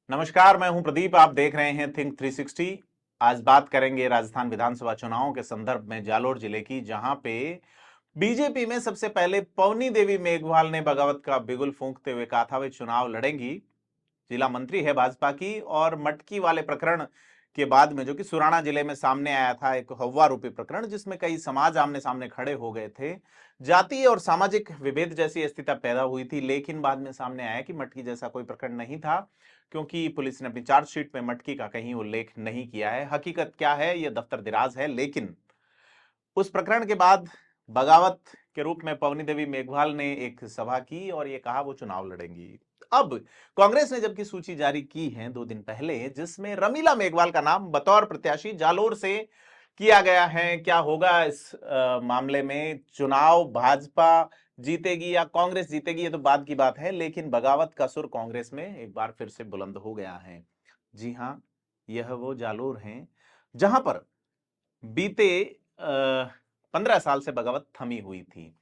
नमस्कार, मैं हूं प्रदीप। आप देख रहे हैं थिंक 360। आज बात करेंगे राजस्थान विधानसभा चुनावों के संदर्भ में जालोर जिले की, जहां पे बीजेपी में सबसे पहले पवनी देवी मेघवाल ने बगावत का बिगुल फूंकते हुए कहा था वे चुनाव लड़ेंगी। जिला मंत्री है भाजपा की। और मटकी वाले प्रकरण के बाद में, जो कि सुराना जिले में सामने आया था, एक हवा रूपी प्रकरण जिसमें कई समाज आमने सामने खड़े हो गए थे, जातीय और सामाजिक विभेद जैसी स्थिति पैदा हुई थी। लेकिन बाद में सामने आया कि मटकी जैसा कोई प्रकरण नहीं था, क्योंकि पुलिस ने अपनी चार्जशीट में मटकी का कहीं उल्लेख नहीं किया है। हकीकत क्या है, यह दफ्तर दिराज है। लेकिन उस प्रकरण के बाद बगावत के रूप में पवनी देवी मेघवाल ने एक सभा की और ये कहा वो चुनाव लड़ेंगी। अब कांग्रेस ने जबकि सूची जारी की है 2 दिन पहले, जिसमें रमीला मेघवाल का नाम बतौर प्रत्याशी जालोर से किया गया है। क्या होगा इस मामले में? चुनाव भाजपा जीतेगी या कांग्रेस जीतेगी, ये तो बाद की बात है। लेकिन बगावत का सुर कांग्रेस में एक बार फिर से बुलंद हो गया है। जी हां, यह वो जालोर हैं जहां पर बीते 15 साल से बगावत थमी हुई थी।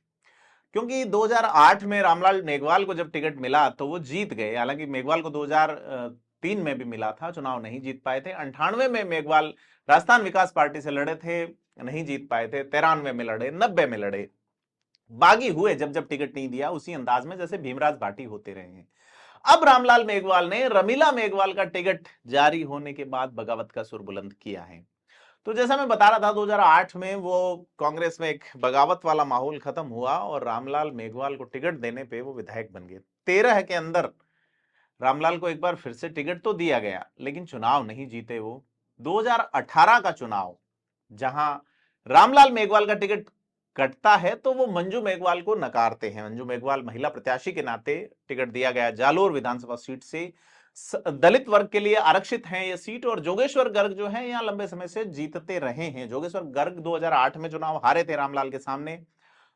क्योंकि 2008 में रामलाल मेघवाल को जब टिकट मिला तो वो जीत गए। हालांकि मेघवाल को 2003 में भी मिला था, चुनाव नहीं जीत पाए थे। 98 में मेघवाल राजस्थान विकास पार्टी से लड़े थे, नहीं जीत पाए थे। 93 में लड़े, 90 में लड़े, बागी हुए जब जब टिकट नहीं दिया, उसी अंदाज में जैसे भीमराज भाटी होते रहे हैं। अब रामलाल मेघवाल ने रमीला मेघवाल का टिकट जारी होने के बाद बगावत का सुर बुलंद किया है। तो जैसा मैं बता रहा था, 2008 में वो कांग्रेस में एक बगावत वाला माहौल खत्म हुआ और रामलाल मेघवाल को टिकट देने पे वो विधायक बन गए। 13 के अंदर रामलाल को एक बार फिर से टिकट तो दिया गया, लेकिन चुनाव नहीं जीते वो। 2018 का चुनाव, जहां रामलाल मेघवाल का टिकट कटता है तो वो मंजू मेघवाल को नकारते हैं। मंजू मेघवाल महिला प्रत्याशी के नाते टिकट दिया गया जालोर विधानसभा सीट से। दलित वर्ग के लिए आरक्षित है ये सीट। और जोगेश्वर गर्ग जो है, यहां लंबे समय से जीतते रहे हैं। जोगेश्वर गर्ग 2008 में चुनाव हारे थे रामलाल के सामने।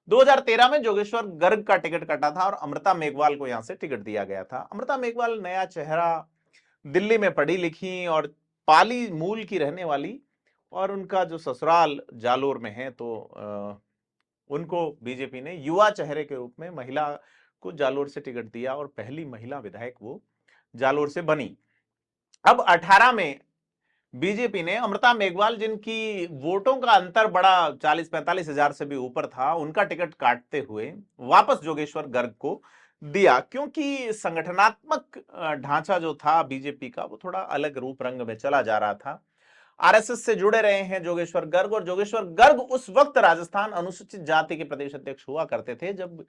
2013 में जोगेश्वर गर्ग का टिकट कटा था और अमृता मेघवाल को यहां से टिकट दिया गया था। अमृता मेघवाल नया चेहरा, दिल्ली में पढ़ी लिखी और पाली मूल की रहने वाली, और उनका जो ससुराल जालोर में है, तो उनको बीजेपी ने युवा चेहरे के रूप में महिला को जालोर से टिकट दिया और पहली महिला विधायक वो जालोर से बनी। अब 18 में बीजेपी ने अमृता मेघवाल, जिनकी वोटों का अंतर बड़ा 40-45 हजार से भी ऊपर था, उनका टिकट काटते हुए वापस जोगेश्वर गर्ग को दिया। क्योंकि संगठनात्मक ढांचा जो था बीजेपी का, वो थोड़ा अलग रूप रंग में चला जा रहा था। आरएसएस से जुड़े रहे हैं जोगेश्वर गर्ग, और जोगेश्वर गर्ग उस वक्त राजस्थान अनुसूचित जाति के प्रदेश अध्यक्ष हुआ करते थे जब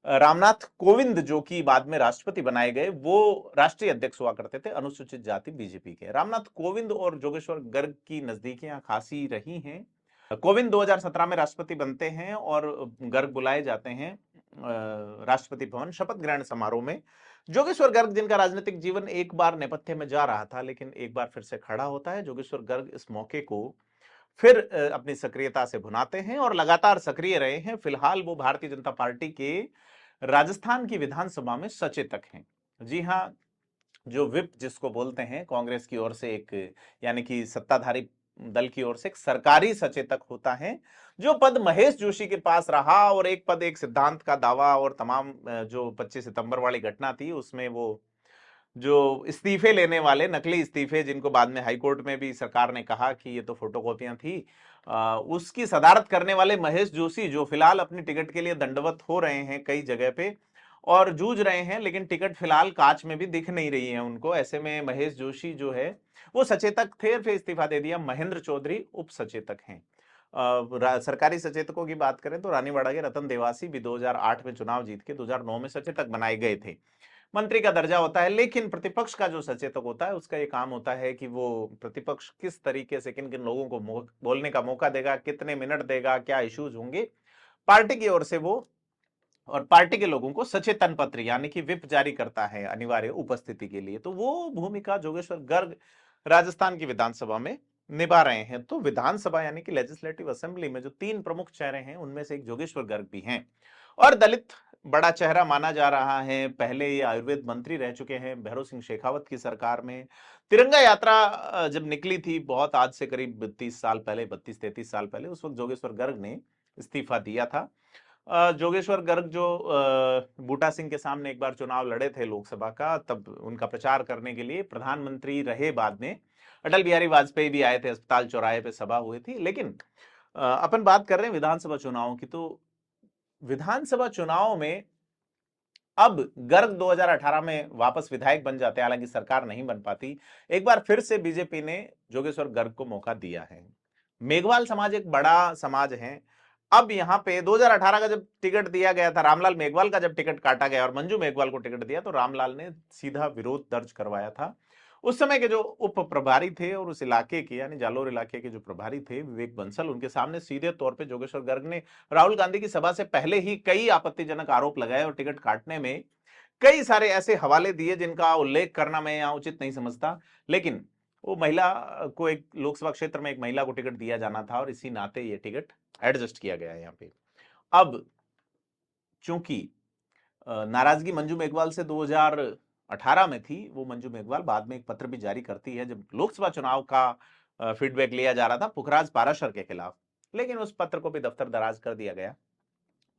रामनाथ कोविंद, जो कि बाद में राष्ट्रपति बनाए गए, वो राष्ट्रीय अध्यक्ष हुआ करते थे अनुसूचित जाति बीजेपी के। रामनाथ कोविंद और जोगेश्वर गर्ग की नजदीकियां खासी रही हैं। कोविंद 2017 में राष्ट्रपति बनते हैं और गर्ग बुलाए जाते हैं राष्ट्रपति भवन शपथ ग्रहण समारोह में। जोगेश्वर गर्ग, जिनका राजनीतिक जीवन एक बार नेपथ्य में जा रहा था, लेकिन एक बार फिर से खड़ा होता है। जोगेश्वर गर्ग इस मौके को फिर अपनी सक्रियता से भुनाते हैं और लगातार सक्रिय रहे हैं। फिलहाल वो भारतीय जनता पार्टी के राजस्थान की विधानसभा में सचेतक हैं। जी हां, जो विप जिसको बोलते हैं कांग्रेस की ओर से, एक यानी कि सत्ताधारी दल की ओर से एक सरकारी सचेतक होता है, जो पद महेश जोशी के पास रहा। और एक पद, एक सिद्धांत का दावा, और तमाम जो 25 सितंबर वाली घटना थी उसमें वो जो इस्तीफे लेने वाले, नकली इस्तीफे, जिनको बाद में हाईकोर्ट में भी सरकार ने कहा कि ये तो फोटोकॉपियां थी, उसकी सदारत करने वाले महेश जोशी, जो फिलहाल अपनी टिकट के लिए दंडवत हो रहे हैं कई जगह पे और जूझ रहे हैं, लेकिन टिकट फिलहाल कांच में भी दिख नहीं रही है उनको। ऐसे में महेश जोशी जो है वो सचेतक थे, फिर इस्तीफा दे दिया। महेंद्र चौधरी उप सचेतक हैं। सरकारी सचेतकों की बात करें तो रानीवाड़ा के रतन देवासी भी 2008 में चुनाव जीत के 2009 में सचेतक बनाए गए थे। मंत्री का दर्जा होता है, लेकिन प्रतिपक्ष का जो सचेतक होता है उसका ये काम होता है कि वो प्रतिपक्ष किस तरीके से किन किन लोगों को बोलने का मौका देगा, कितने मिनट देगा, क्या इश्यूज होंगे, पार्टी की ओर से वो और पार्टी के लोगों को सचेतन पत्र यानी कि विप जारी करता है अनिवार्य उपस्थिति के लिए। तो वो भूमिका जोगेश्वर गर्ग राजस्थान की विधानसभा में निभा रहे हैं। तो विधानसभा यानी कि लेजिस्लेटिव असेंबली में जो 3 प्रमुख चेहरे हैं, उनमें से एक जोगेश्वर गर्ग भी हैं और दलित बड़ा चेहरा माना जा रहा है। पहले ये आयुर्वेद मंत्री रह चुके हैं भैरव सिंह शेखावत की सरकार में। तिरंगा यात्रा जब निकली थी बहुत, आज से करीब 30 साल पहले, 32-33 साल पहले, उस वक्त जोगेश्वर गर्ग ने इस्तीफा दिया था। जोगेश्वर गर्ग जो बूटा सिंह के सामने एक बार चुनाव लड़े थे लोकसभा का, तब उनका प्रचार करने के लिए प्रधानमंत्री रहे। बाद में अटल बिहारी वाजपेयी भी आए थे, अस्पताल चौराहे पे सभा हुई थी। लेकिन अपन बात कर रहे हैं विधानसभा चुनावों की, तो विधानसभा चुनाव में अब गर्ग 2018 में वापस विधायक बन जाते, हालांकि सरकार नहीं बन पाती। एक बार फिर से बीजेपी ने जोगेश्वर गर्ग को मौका दिया है। मेघवाल समाज एक बड़ा समाज है। अब यहां पे 2018 का जब टिकट दिया गया था, रामलाल मेघवाल का जब टिकट काटा गया और मंजू मेघवाल को टिकट दिया, तो रामलाल ने सीधा विरोध दर्ज करवाया था। उस समय के जो उप प्रभारी थे और उस इलाके के यानी जालोर इलाके के जो प्रभारी थे विवेक बंसल, उनके सामने सीधे तौर पे जोगेश्वर गर्ग ने राहुल गांधी की सभा से पहले ही कई आपत्तिजनक आरोप लगाए और टिकट काटने में कई सारे ऐसे हवाले दिए जिनका उल्लेख करना मैं यहां उचित नहीं समझता। लेकिन वो महिला को, एक लोकसभा क्षेत्र में एक महिला को टिकट दिया जाना था और इसी नाते ये टिकट एडजस्ट किया गया है यहाँ पे। अब चूंकि नाराजगी मंजू मेघवाल से 2018 में थी, वो मंजू मेघवाल बाद में एक पत्र भी जारी करती है जब लोकसभा चुनाव का फीडबैक लिया जा रहा था पुखराज पाराशर के खिलाफ, लेकिन उस पत्र को भी दफ्तर दराज कर दिया गया।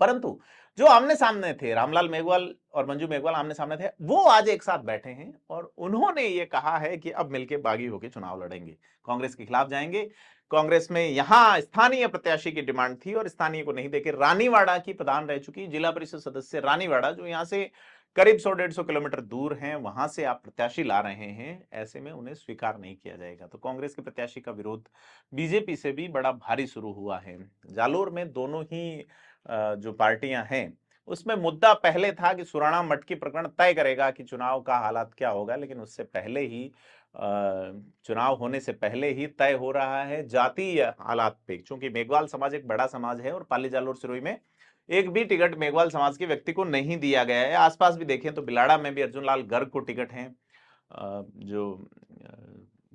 परंतु जो आमने सामने थे, रामलाल मेघवाल और मंजू मेघवाल आमने सामने थे, वो आज एक साथ बैठे हैं और उन्होंने ये कहा है कि अब मिलके बागी होकर चुनाव लड़ेंगे, कांग्रेस के खिलाफ जाएंगे। कांग्रेस में यहां स्थानीय प्रत्याशी की डिमांड थी और स्थानीय को नहीं देकर रानीवाड़ा की प्रधान रह चुकी जिला परिषद सदस्य रानीवाड़ा, जो यहां से करीब 100-150 किलोमीटर दूर हैं, वहां से आप प्रत्याशी ला रहे हैं, ऐसे में उन्हें स्वीकार नहीं किया जाएगा। तो कांग्रेस के प्रत्याशी का विरोध बीजेपी से भी बड़ा भारी शुरू हुआ है। जालोर में दोनों ही जो पार्टियां हैं उसमें मुद्दा पहले था कि सुराणा मटकी प्रकरण तय करेगा कि चुनाव का हालात क्या होगा, लेकिन उससे पहले ही चुनाव होने से पहले ही तय हो रहा है जातीय हालात पे। क्योंकि मेघवाल समाज एक बड़ा समाज है और पाली जालोर सिरोही में एक भी टिकट मेघवाल समाज के व्यक्ति को नहीं दिया गया है। आसपास भी देखें तो बिलाड़ा में भी अर्जुन लाल गर्ग को टिकट है। जो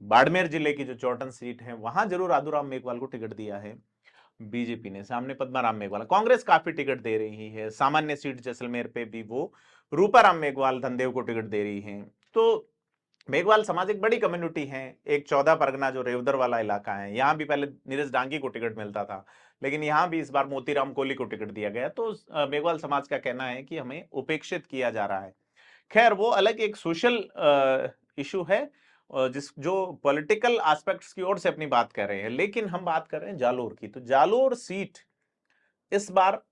बाड़मेर जिले की जो चौटन सीट है वहां जरूर आदूराम मेघवाल को टिकट दिया है बीजेपी ने, सामने पद्माराम मेघवाल। कांग्रेस काफी टिकट दे रही है, सामान्य सीट जैसलमेर पे भी वो रूपाराम मेघवाल धनदेव को टिकट दे रही है। तो मेघवाल समाज एक बड़ी कम्युनिटी है। एक 14 परगना जो रेवदर वाला इलाका है, यहाँ भी पहले नीरज डांगी को टिकट मिलता था, लेकिन यहाँ भी इस बार मोतीराम कोहली को टिकट दिया गया। तो मेघवाल समाज का कहना है कि हमें उपेक्षित किया जा रहा है। खैर वो अलग एक सोशल इशू है जिस जो पॉलिटिकल एस्पेक्ट्स की ओर से अपनी बात कर रहे हैं, लेकिन हम बात कर रहे हैं जालोर की। तो जालोर सीट इस बार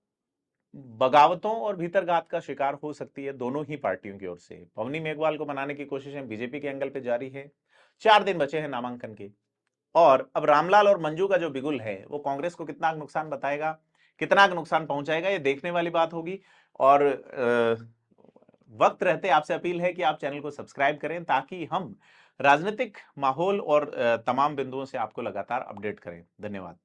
बगावतों और भीतरघात का शिकार हो सकती है दोनों ही पार्टियों की ओर से। पवनी मेघवाल को बनाने की कोशिशें बीजेपी के एंगल पे जारी है। 4 दिन बचे हैं नामांकन के, और अब रामलाल और मंजू का जो बिगुल है वो कांग्रेस को कितना नुकसान बताएगा, कितना नुकसान पहुंचाएगा, ये देखने वाली बात होगी। और वक्त रहते आपसे अपील है कि आप चैनल को सब्सक्राइब करें ताकि हम राजनीतिक माहौल और तमाम बिंदुओं से आपको लगातार अपडेट करें। धन्यवाद।